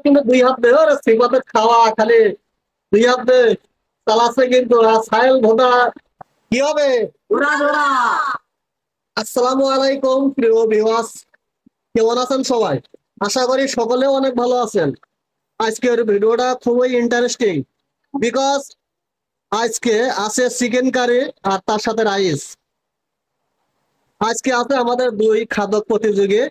কিন্তু দুই হাত দে ওরে সিবাতের খাওয়া খালি দুই হাত দে চালাচ্ছে কিন্তু সাহেল ভোটা কি হবে ওরা ওরা। আসসালামু আলাইকুম প্রিয় ভিউয়ার্স, কেমন আছেন সবাই? আশা করি সকলে অনেক ভালো আছেন। আজকের ভিডিওটা খুবই ইন্টারেস্টিং বিকজ আজকে আছে চিকেন কারি আর তার সাথে রাইস। আজকে আছে আমাদের দুই খাদক প্রতিযোগী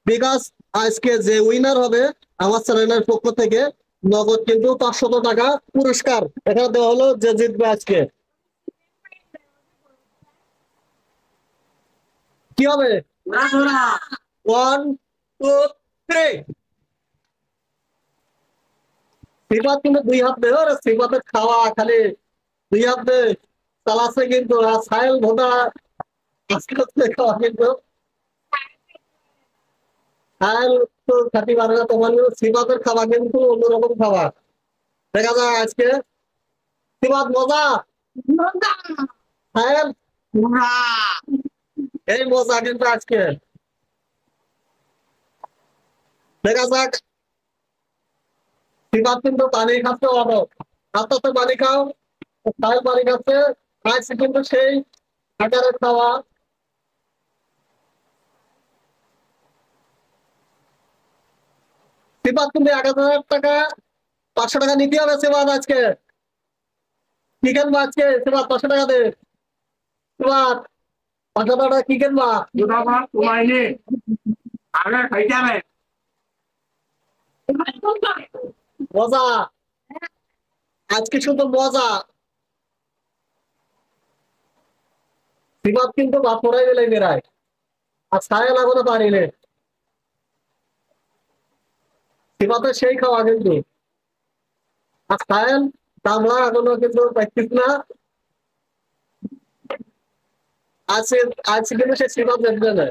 বিকজ আজকে যে উইনার হবে আমার চ্যানেলের পক্ষ থেকে নগদ কিন্তু 500 টাকা পুরস্কার এখানে দেওয়া হলো যে জিতবে আজকে। কি হবে? 1 2 3। সিবাত কিন্তু দুই হাত দে ওরে সিবাতের খাওয়া খালি দুই হাত দে চালাচ্ছে কিন্তু সাহেল ভোটা আজকে হচ্ছে খাওয়া কিন্তু সাহেল তো খাতি পারে না, তোমার সিবাতের খাওয়া কিন্তু অন্যরকম খাবার। দেখা যায় আজকে সিবাত মজা সাহেল এই মজা কিন্তু আজকে দেখা যাক। সিবাত কিন্তু পানি খাচ্ছে অনেক, আস্তে আস্তে পানি খাও। সাহেল পানি খাচ্ছে, আজকে কিন্তু সেই আকারের খাওয়া। সিবাত তুমি 1000 টাকা 500 টাকা নিতে হবে সিবাত আজকে। কি কিনবা আজকে সিবাত? 500 টাকা দে সিবাত। 500 টাকা কি কিনবা? মজা আজকে শুধু মজা। সিবাত কিন্তু ভাত পড়াই গেলে বেড়ায় আর ছায়া লাগানো পারিলে সিবাতের সেই খাওয়া কিন্তু। আর সায়াল কামলা এখনো কিন্তু প্র্যাকটিস না। আজকে আজকে কিন্তু সে সিবাত দেখবে না,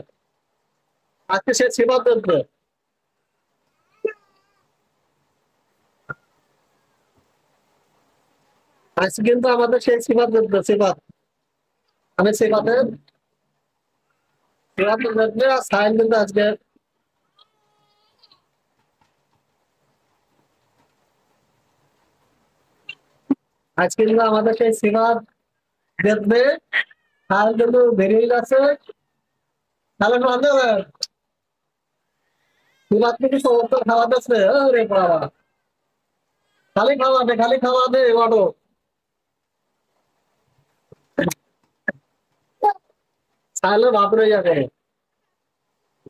আজকে সে সিবাত দেখবে। আজকে কিন্তু আমাদের সেই সিবাত দেখবে সিবাত। আমি সিবাতের সিবাত দেখবে আর সায়াল কিন্তু আজকে আজকে কিন্তু আমাদের সেই সিবাত দেখবে। সায়াল কিন্তু বেরিয়ে গেছে তাহলে আনতে হবে। সিবাত কিন্তু সমস্ত খাওয়া দিচ্ছে রে বাবা, খালি খাওয়া দে বাটো। সায়ালের ভাত রয়ে যাবে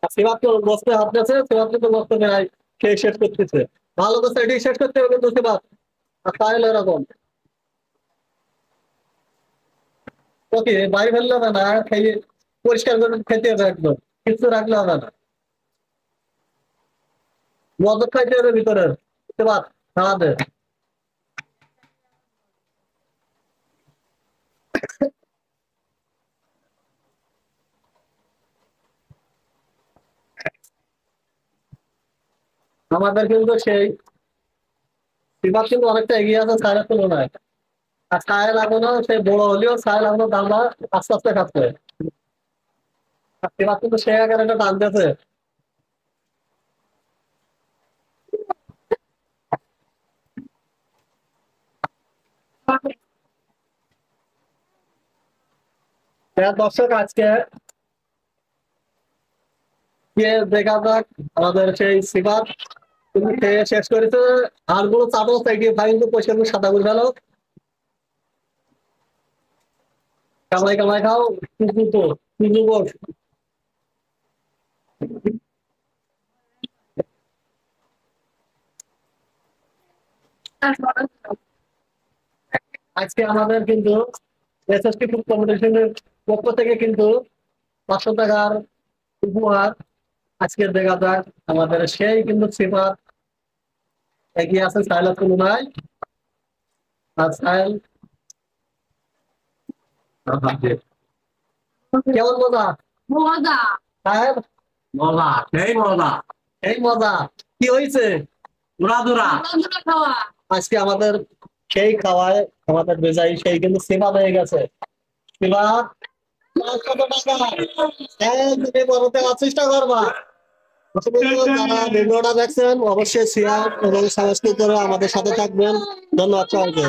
আর সিবাত তো বসতে হাত গেছে, সিবাত কিন্তু বসতে নেয় খেয়ে শেষ করতেছে। ভালো করছে, এটি শেষ করতে হবে কিন্তু সিবাত। আর সাহেল এরকম ওকে বাড়ি ফেললে হবে না, খেয়ে পরিষ্কার করে খেতে হবে একদম, কিছু রাখলে হবে না। মদত খাইতে হবে ভিতরে সিবাত খাওয়া দে। আমাদের কিন্তু সেই সিবাত কিন্তু অনেকটা এগিয়ে আছে সাহেলের তুলনায়। আর সাহেল এখনো সে বড় হলেও সাহেল এখনো দামটা আস্তে আস্তে খাচ্ছে। আর সিবাত কিন্তু সে আগে একটা টান দিয়েছে। দর্শক আজকে গিয়ে দেখা যাক আমাদের সেই সিবাত তুমি খেয়ে শেষ করেছে। আর গুলো চাপও থেকে ভাই কিন্তু পয়সা সাদা করে ফেলো। কামাই কামাই খাও কিন্তু তো কিন্তু বস। আজকে আমাদের কিন্তু এসএসটি ফুড কম্পিটিশনের পক্ষ থেকে কিন্তু 500 টাকার উপহার। আজকে দেখা যাক আমাদের সেই কিন্তু সিফাত এগিয়ে আছে সাহেলের তুলনায়। আর সাহেল কেমন মজা মজা সাহেব মজা সেই মজা এই মজা কি হয়েছে উড়াধুরা খাওয়া। আজকে আমাদের সেই খাওয়ায় আমাদের বেজাই সেই কিন্তু সিফাত হয়ে গেছে। সিফাত 500 টাকা তুমি বড়তে চেষ্টা করবা। যারা ভিডিওটা দেখছেন অবশ্যই শেয়ার এবং সাবস্ক্রাইব করে আমাদের সাথে থাকবেন। ধন্যবাদ সবাইকে।